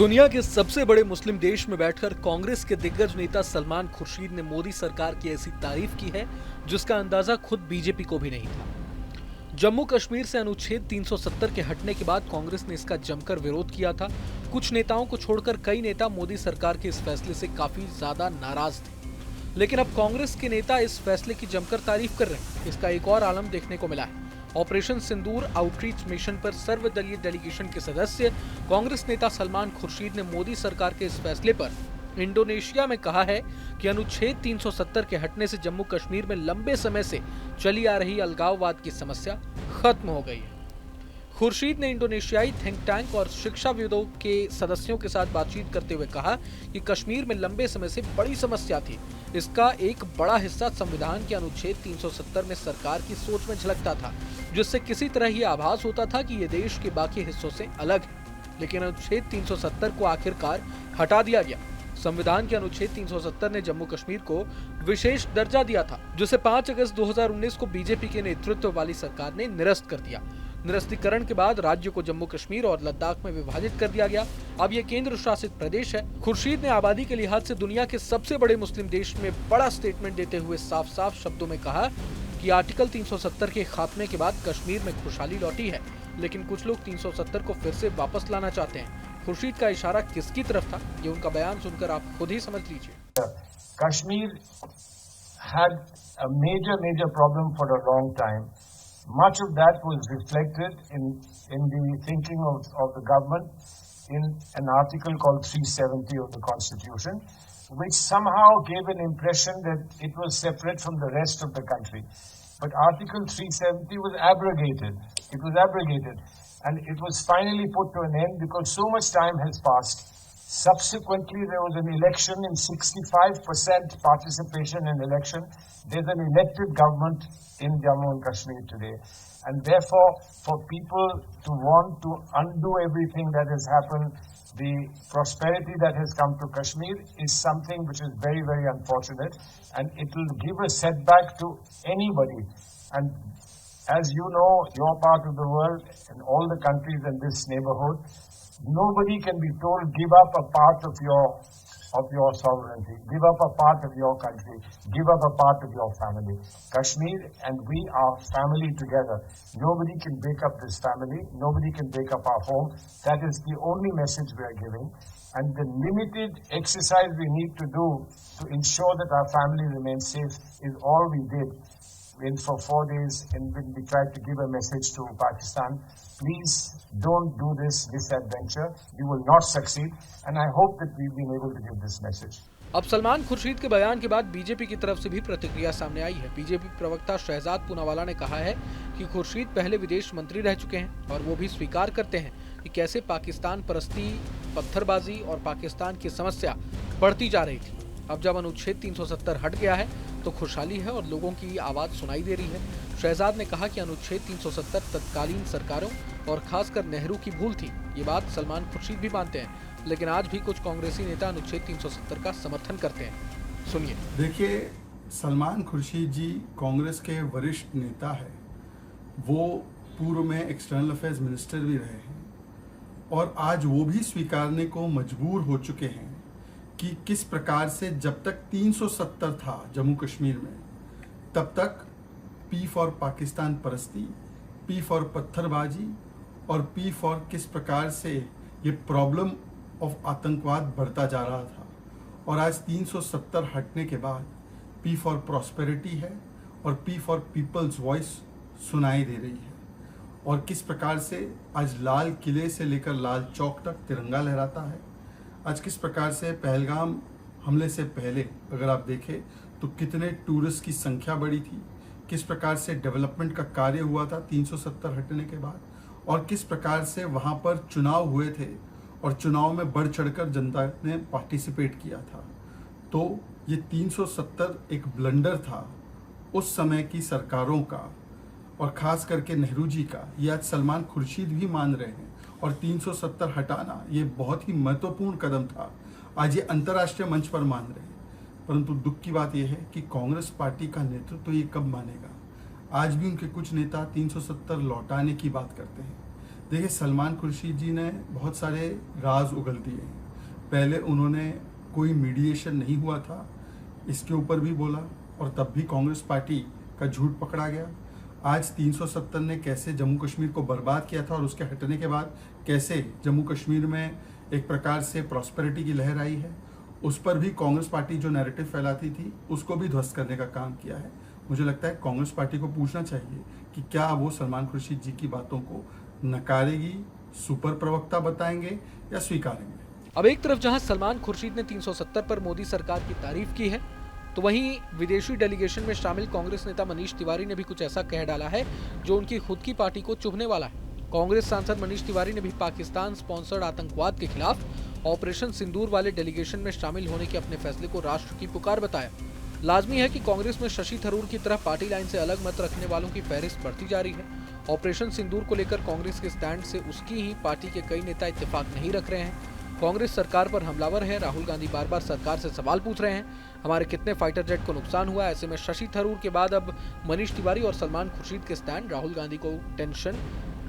दुनिया के सबसे बड़े मुस्लिम देश में बैठकर कांग्रेस के दिग्गज नेता सलमान खुर्शीद ने मोदी सरकार की ऐसी तारीफ की है जिसका अंदाजा खुद बीजेपी को भी नहीं था। जम्मू कश्मीर से अनुच्छेद 370 के हटने के बाद कांग्रेस ने इसका जमकर विरोध किया था। कुछ नेताओं को छोड़कर कई नेता मोदी सरकार के इस फैसले से काफी ज्यादा नाराज थे, लेकिन अब कांग्रेस के नेता इस फैसले की जमकर तारीफ कर रहे हैं। इसका एक और आलम देखने को मिला है। ऑपरेशन सिंदूर आउटरीच मिशन पर सर्वदलीय डेलीगेशन के सदस्य कांग्रेस नेता सलमान खुर्शीद ने मोदी सरकार के इस फैसले पर इंडोनेशिया में कहा है कि अनुच्छेद 370 के हटने से जम्मू कश्मीर में लंबे समय से चली आ रही अलगाववाद की समस्या खत्म हो गई है। खुर्शीद ने इंडोनेशियाई थिंक टैंक और शिक्षाविदों के सदस्यों के साथ बातचीत करते हुए कहा कि कश्मीर में लंबे समय से बड़ी समस्या थी। इसका एक बड़ा हिस्सा संविधान के अनुच्छेद 370 में सरकार की सोच में झलकता था, जिससे किसी तरह ये आभास होता था कि ये देश के बाकी हिस्सों से अलग है। लेकिन अनुच्छेद 370 को आखिरकार हटा दिया गया। संविधान के अनुच्छेद 370 ने जम्मू कश्मीर को विशेष दर्जा दिया था, जिसे 5 अगस्त 2019 को बीजेपी के नेतृत्व वाली सरकार ने निरस्त कर दिया। निरस्तीकरण के बाद राज्य को जम्मू कश्मीर और लद्दाख में विभाजित कर दिया गया। अब ये केंद्र शासित प्रदेश है। खुर्शीद ने आबादी के लिहाज से दुनिया के सबसे बड़े मुस्लिम देश में बड़ा स्टेटमेंट देते हुए साफ साफ शब्दों में कहा कि आर्टिकल 370 के खात्मे के बाद कश्मीर में खुशहाली लौटी है, लेकिन कुछ लोग 370 को फिर से वापस लाना चाहते हैं। खुर्शीद का इशारा किसकी तरफ था, ये उनका बयान सुनकर आप खुद ही समझ लीजिए। Kashmir had a major problem for a long time. Much of that was reflected in the thinking of the government in an article called 370 of the Constitution, which somehow gave an impression that it was separate from the rest of the country. But Article 370 was abrogated. It was abrogated. And it was finally put to an end because so much time has passed. Subsequently, there was an election in 65% participation in election. There's an elected government in Jammu and Kashmir today. And therefore, for people to want to undo everything that has happened, the prosperity that has come to Kashmir is something which is very, very unfortunate. And it will give a setback to anybody. And as you know, your part of the world and all the countries in this neighborhood, nobody can be told give up a part of your sovereignty, give up a part of your country, give up a part of your family. Kashmir and we are family together. Nobody can break up this family. Nobody can break up our home. That is the only message we are giving. And the limited exercise we need to do to ensure that our family remains safe is all we did. For 4 days, and when we tried to give a message to Pakistan, please don't do this adventure. You will not succeed, and I hope that we've been able to give this message. अब सलमान खुर्शीद के बयान के बाद BJP की तरफ से भी प्रतिक्रिया सामने आई है। बीजेपी प्रवक्ता शहजाद पूनावाला ने कहा है कि खुर्शीद पहले विदेश मंत्री रह चुके हैं और वो भी स्वीकार करते हैं कि कैसे पाकिस्तान परस्ती, पत्थरबाजी और पाकिस्तान की समस्या बढ़ती जा रही थी। अब जब अनुच्छेद 370 हट गया है तो खुशहाली है और लोगों की आवाज सुनाई दे रही है। शहजाद ने कहा कि अनुच्छेद 370 तत्कालीन सरकारों और खासकर नेहरू की भूल थी। ये बात सलमान खुर्शीद भी मानते हैं, लेकिन आज भी कुछ कांग्रेसी नेता अनुच्छेद 370 का समर्थन करते हैं। सुनिए। देखिए, सलमान खुर्शीद जी कांग्रेस के वरिष्ठ नेता है। वो पूर्व में एक्सटर्नल अफेयर्स मिनिस्टर भी रहे हैं और आज वो भी स्वीकारने को मजबूर हो चुके हैं कि किस प्रकार से जब तक 370 था जम्मू कश्मीर में, तब तक पी फॉर पाकिस्तान परस्ती, पी फॉर पत्थरबाजी और पी फॉर किस प्रकार से ये प्रॉब्लम ऑफ आतंकवाद बढ़ता जा रहा था। और आज 370 हटने के बाद पी फॉर प्रॉस्पेरिटी है और पी फॉर पीपल्स वॉइस सुनाई दे रही है। और किस प्रकार से आज लाल किले से लेकर लाल चौक तक तिरंगा लहराता है। आज किस प्रकार से पहलगाम हमले से पहले अगर आप देखें तो कितने टूरिस्ट की संख्या बढ़ी थी, किस प्रकार से डेवलपमेंट का कार्य हुआ था 370 हटने के बाद, और किस प्रकार से वहाँ पर चुनाव हुए थे और चुनाव में बढ़ चढ़कर जनता ने पार्टिसिपेट किया था। तो ये 370 एक ब्लंडर था उस समय की सरकारों का और ख़ास करके नेहरू जी का। ये आज सलमान खुर्शीद भी मान रहे हैं और 370 हटाना ये बहुत ही महत्वपूर्ण कदम था। आज ये अंतर्राष्ट्रीय मंच पर मान रहे हैं, परंतु दुख की बात यह है कि कांग्रेस पार्टी का नेतृत्व तो ये कब मानेगा। आज भी उनके कुछ नेता 370 लौटाने की बात करते हैं, देखिए, सलमान खुर्शीद जी ने बहुत सारे राज उगल दिए हैं। पहले उन्होंने कोई मीडिएशन नहीं हुआ था, इसके ऊपर भी बोला, और तब भी कांग्रेस पार्टी का झूठ पकड़ा गया। आज 370 ने कैसे जम्मू कश्मीर को बर्बाद किया था और उसके हटने के बाद कैसे जम्मू कश्मीर में एक प्रकार से प्रॉस्पेरिटी की लहर आई है, उस पर भी कांग्रेस पार्टी जो नैरेटिव फैलाती थी उसको भी ध्वस्त करने का काम किया है। मुझे लगता है कांग्रेस पार्टी को पूछना चाहिए कि क्या वो सलमान खुर्शीद जी की बातों को नकारेगी, सुपर प्रवक्ता बताएंगे या स्वीकारेंगे। अब एक तरफ जहां सलमान खुर्शीद ने 370 पर मोदी सरकार की तारीफ की है, तो वहीं विदेशी डेलीगेशन में शामिल कांग्रेस नेता मनीष तिवारी ने भी कुछ ऐसा कह डाला है जो उनकी खुद की पार्टी को चुभने वाला है। कांग्रेस सांसद मनीष तिवारी ने भी पाकिस्तान स्पॉन्सर्ड आतंकवाद के खिलाफ ऑपरेशन सिंदूर वाले डेलीगेशन में शामिल होने के अपने फैसले को राष्ट्र की पुकार बताया। लाजमी है कि कांग्रेस में शशि थरूर की तरह पार्टी लाइन से अलग मत रखने वालों की फहरिस्त बढ़ती जा रही है। ऑपरेशन सिंदूर को लेकर कांग्रेस के स्टैंड से उसकी ही पार्टी के कई नेता इत्तेफाक नहीं रख रहे हैं। कांग्रेस सरकार पर हमलावर है। राहुल गांधी बार बार सरकार से सवाल पूछ रहे हैं, हमारे कितने फाइटर जेट को नुकसान हुआ। ऐसे में शशि थरूर के बाद अब मनीष तिवारी और सलमान खुर्शीद के स्टैंड राहुल गांधी को टेंशन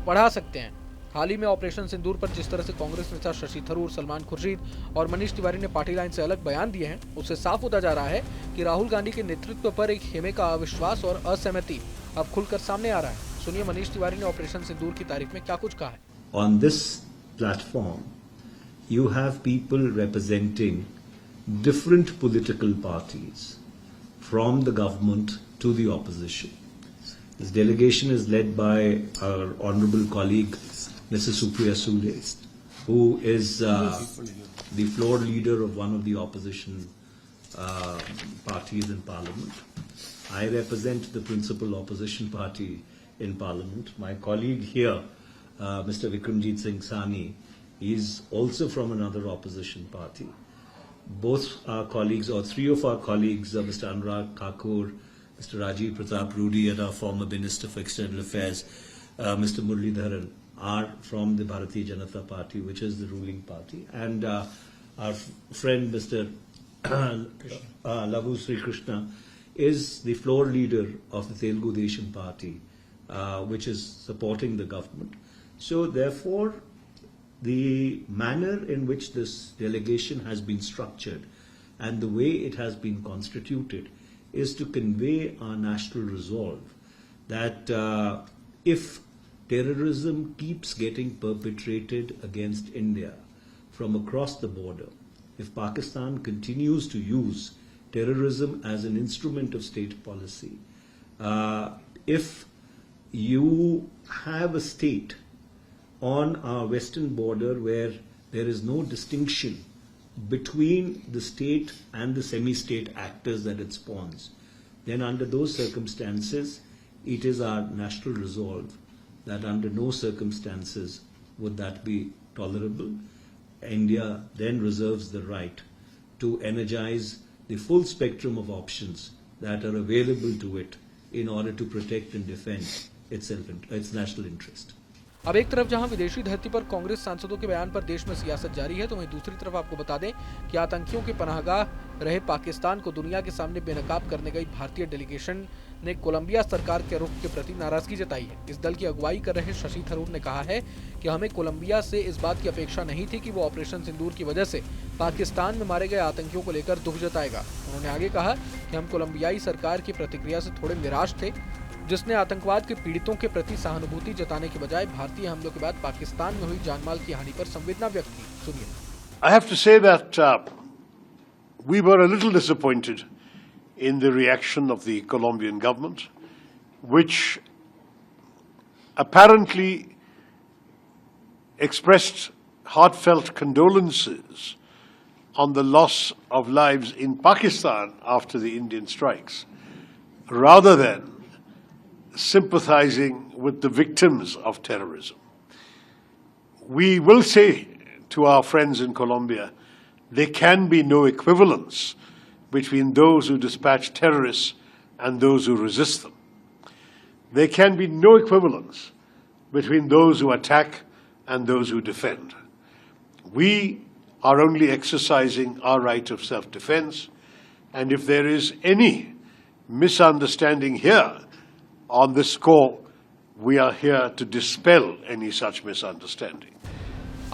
बढ़ा सकते हैं। हाल ही में ऑपरेशन सिंदूर पर जिस तरह से कांग्रेस नेता शशि थरूर, सलमान खुर्शीद और मनीष तिवारी ने पार्टी लाइन से अलग बयान दिए हैं, उससे साफ होता जा रहा है कि राहुल गांधी के नेतृत्व पर एक खेमे का अविश्वास और असहमति अब खुलकर सामने आ रहा है। सुनिए मनीष तिवारी ने ऑपरेशन सिंदूर की तारीफ में क्या कुछ कहा है। On this platform, you have people representing different political parties, from the government to the opposition. This delegation is led by our honourable colleague, Mrs. Supriya Sule, who is the floor leader of one of the opposition parties in Parliament. I represent the principal opposition party in Parliament. My colleague here, Mr. Vikramjit Singh Sani, he is also from another opposition party. Both our colleagues, or three of our colleagues, Mr. Anurag Thakur, Mr. Rajiv Pratap Rudy, and our former Minister for External Affairs, Mr. Muralidharan, are from the Bharatiya Janata Party, which is the ruling party. And our friend Mr. Lavu Sri Krishna is the floor leader of the Telugu Desam Party, which is supporting the government. So therefore, the manner in which this delegation has been structured and the way it has been constituted is to convey our national resolve that if terrorism keeps getting perpetrated against India from across the border, if Pakistan continues to use terrorism as an instrument of state policy, if you have a state on our western border where there is no distinction between the state and the semi-state actors that it spawns, then under those circumstances, it is our national resolve that under no circumstances would that be tolerable. India then reserves the right to energize the full spectrum of options that are available to it in order to protect and defend its national interest. अब एक तरफ जहां विदेशी धरती पर कांग्रेस सांसदों के बयान पर देश में सियासत जारी है, तो वहीं दूसरी तरफ आपको बता दें कि आतंकियों के पनाहगाह रहे पाकिस्तान को दुनिया के सामने बेनकाब करने गई भारतीय डेलीगेशन ने कोलंबिया सरकार के रुख के प्रति नाराजगी जताई है। इस दल की अगुवाई कर रहे शशि थरूर ने कहा है कि हमें कोलंबिया से इस बात की अपेक्षा नहीं थी कि वो ऑपरेशन सिंदूर की वजह से पाकिस्तान में मारे गए आतंकियों को लेकर दुख जताएगा। उन्होंने आगे कहा कि हम कोलंबियाई सरकार की प्रतिक्रिया से थोड़े निराश थे, जिसने आतंकवाद के पीड़ितों के प्रति सहानुभूति जताने के बजाय भारतीय हमलों के बाद पाकिस्तान में हुई जानमाल की हानि पर संवेदना व्यक्त की। सुनिए। I have to say that we were a little disappointed in the reaction of the Colombian government, which apparently expressed heartfelt condolences on the loss of lives in Pakistan after the Indian strikes, rather than sympathizing with the victims of terrorism. We will say to our friends in Colombia, there can be no equivalence between those who dispatch terrorists and those who resist them. There can be no equivalence between those who attack and those who defend. We are only exercising our right of self-defense, and if there is any misunderstanding here on this score, we are here to dispel any such misunderstanding.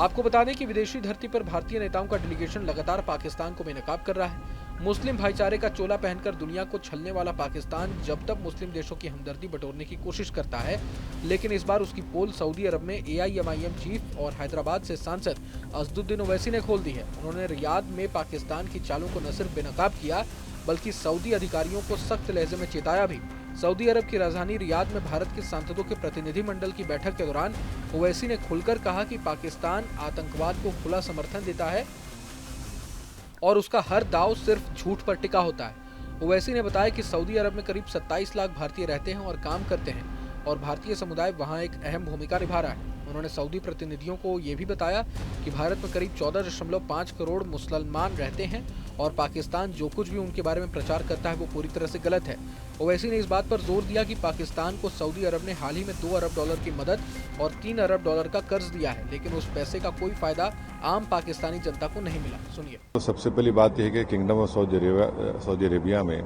आपको बता दें कि विदेशी धरती पर भारतीय नेताओं का डेलीगेशन लगातार पाकिस्तान को बेनकाब कर रहा है। मुस्लिम भाईचारे का चोला पहनकर दुनिया को छलने वाला पाकिस्तान जब तक मुस्लिम देशों की हमदर्दी बटोरने की कोशिश करता है, लेकिन इस बार उसकी पोल सऊदी अरब में AIMIM चीफ और हैदराबाद से सांसद असदुद्दीन ओवैसी ने खोल दी है। उन्होंने रियाद में पाकिस्तान की चालों को न सिर्फ बेनकाब किया, बल्कि सऊदी अधिकारियों को सख्त लहजे में चेताया भी। सऊदी अरब की राजधानी रियाद में भारत के सांसदों के प्रतिनिधिमंडल की बैठक के दौरान ओवैसी ने खुलकर कहा कि पाकिस्तान आतंकवाद को खुला समर्थन देता है और उसका हर दांव सिर्फ झूठ पर टिका होता है। ओवैसी ने बताया कि सऊदी अरब में करीब 27 लाख भारतीय रहते हैं और काम करते हैं और भारतीय समुदाय वहां एक अहम भूमिका निभा रहा है। उन्होंने सऊदी प्रतिनिधियों को ये भी बताया कि भारत में करीब 14.5 करोड़ मुसलमान रहते हैं और पाकिस्तान जो कुछ भी उनके बारे में प्रचार करता है वो पूरी तरह से गलत है। ओवैसी ने इस बात पर जोर दिया कि पाकिस्तान को सऊदी अरब ने हाल ही में $2 अरब की मदद और $3 अरब का कर्ज दिया है, लेकिन उस पैसे का कोई फायदा आम पाकिस्तानी जनता को नहीं मिला। सुनिए। तो सबसे पहली बात यह है कि किंगडम ऑफ सऊदी अरेबिया में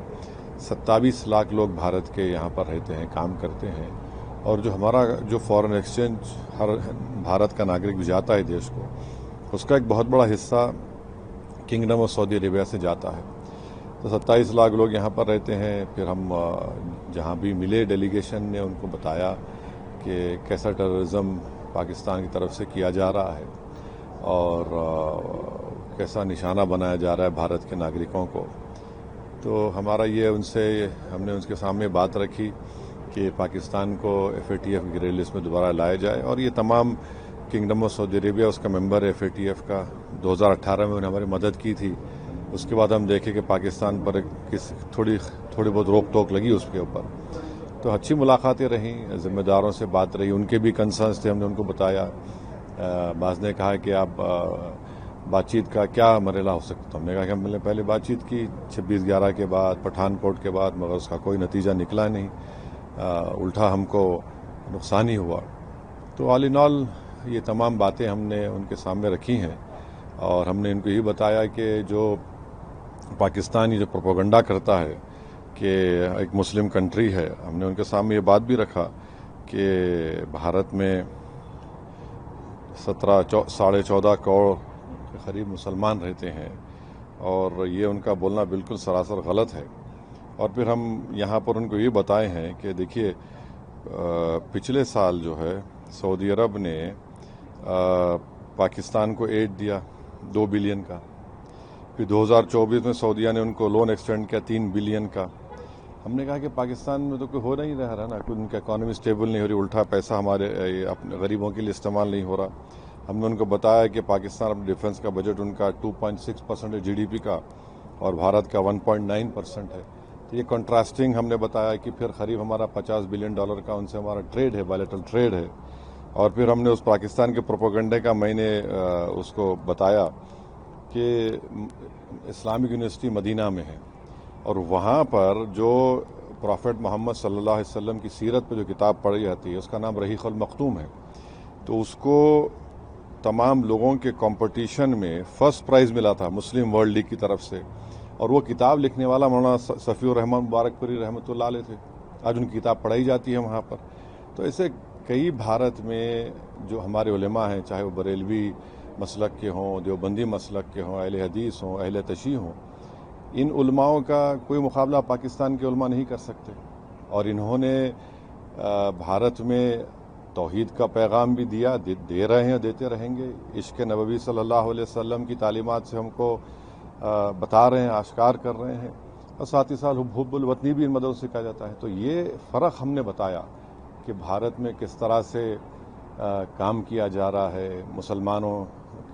27 लाख लोग भारत के यहाँ पर रहते हैं, काम करते हैं, और जो हमारा जो फॉरेन एक्सचेंज हर भारत का नागरिक भी जाता है देश को, उसका एक बहुत बड़ा हिस्सा किंगडम ऑफ सऊदी अरेबिया से जाता है। तो 27 लाख लोग यहाँ पर रहते हैं। फिर हम जहाँ भी मिले डेलीगेशन ने उनको बताया कि कैसा टेररिज्म पाकिस्तान की तरफ से किया जा रहा है और कैसा निशाना बनाया जा रहा है भारत के नागरिकों को। तो हमारा ये हमने उनके सामने बात रखी कि पाकिस्तान को FATF की ग्रे लिस्ट में दोबारा लाया जाए, और ये तमाम किंगडम ऑफ सऊदी अरेबिया उसका मेंबर है FATF का। 2018 में उन्होंने हमारी मदद की थी। उसके बाद हम देखे कि पाकिस्तान पर थोड़ी बहुत रोक टोक लगी उसके ऊपर। तो अच्छी मुलाकातें रहीं, जिम्मेदारों से बात रही, उनके भी कंसर्न्स थे, हमने उनको बताया। बाज़ ने कहा कि आप बातचीत का क्या मरहला हो सकता। हमने कहा कि हमने पहले बातचीत की 26/11 के बाद, पठानकोट के बाद, मगर उसका कोई नतीजा निकला नहीं, उल्टा हमको नुकसान ही हुआ। तो ऑल इन ऑल ये तमाम बातें हमने उनके सामने रखी हैं और हमने इनको ये बताया कि जो पाकिस्तान ये जो प्रोपेगेंडा करता है कि एक मुस्लिम कंट्री है, हमने उनके सामने ये बात भी रखा कि भारत में 14.5 करोड़ के करीब मुसलमान रहते हैं और ये उनका बोलना बिल्कुल सरासर गलत है। और फिर हम यहाँ पर उनको ये बताए हैं कि देखिए, पिछले साल जो है सऊदी अरब ने पाकिस्तान को एड दिया 2 बिलियन का। फिर 2024 में सऊदीया ने उनको लोन एक्सटेंड किया 3 बिलियन का। हमने कहा कि पाकिस्तान में तो कोई हो नहीं रहा ना, कोई उनका इकॉनमी स्टेबल नहीं हो रही, उल्टा पैसा हमारे अपने गरीबों के लिए इस्तेमाल नहीं हो रहा। हमने उनको बताया कि पाकिस्तान अपने डिफेंस का बजट उनका 2.6% है GDP का और भारत का 1.9% है। तो ये कंट्रास्टिंग हमने बताया कि फिर करीब हमारा $50 बिलियन का उनसे हमारा ट्रेड है, बायलैटरल ट्रेड है। और फिर हमने उस पाकिस्तान के प्रोपेगेंडे का मैंने उसको बताया कि इस्लामिक यूनिवर्सिटी मदीना में है और वहाँ पर जो प्रॉफेट मोहम्मद सल्लल्लाहु अलैहि वसल्लम की सीरत पर जो किताब पढ़ी जाती है उसका नाम रहीक़ुल मख्तूम है। तो उसको तमाम लोगों के कंपटीशन में फर्स्ट प्राइज़ मिला था मुस्लिम वर्ल्ड लीग की तरफ से, और वो किताब लिखने वाला मौलाना सफ़ीउर रहमान मुबारकपुरी रहमतुल्लाह अलैह थे। आज उनकी किताब पढ़ाई जाती है वहाँ पर। तो ऐसे कई भारत में जो हमारे उलेमा हैं, चाहे वो बरेलवी मसलक के हों, देवबंदी मसलक के हों, अहले हदीस हों, अहले तशी हों, इन उलमाओं का कोई मुकाबला पाकिस्तान के उलमा नहीं कर सकते। और इन्होंने भारत में तौहीद का पैगाम भी दिया, दे रहे हैं, देते रहेंगे। इश्क़ नबवी सल्लल्लाहु अलैहि वसल्लम की तालीमात से हमको बता रहे हैं, आश्कार कर रहे हैं, और साथ ही साथ हुब्बुल वतनी भी इन मदद से कहा जाता है। तो ये फ़र्क हमने बताया कि भारत में किस तरह से काम किया जा रहा है, मुसलमानों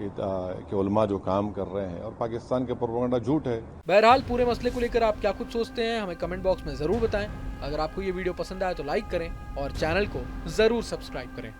के उलमा जो काम कर रहे हैं, और पाकिस्तान के प्रोपेगेंडा झूठ है। बहरहाल पूरे मसले को लेकर आप क्या कुछ सोचते हैं हमें कमेंट बॉक्स में ज़रूर बताएं। अगर आपको ये वीडियो पसंद आया तो लाइक करें और चैनल को ज़रूर सब्सक्राइब करें।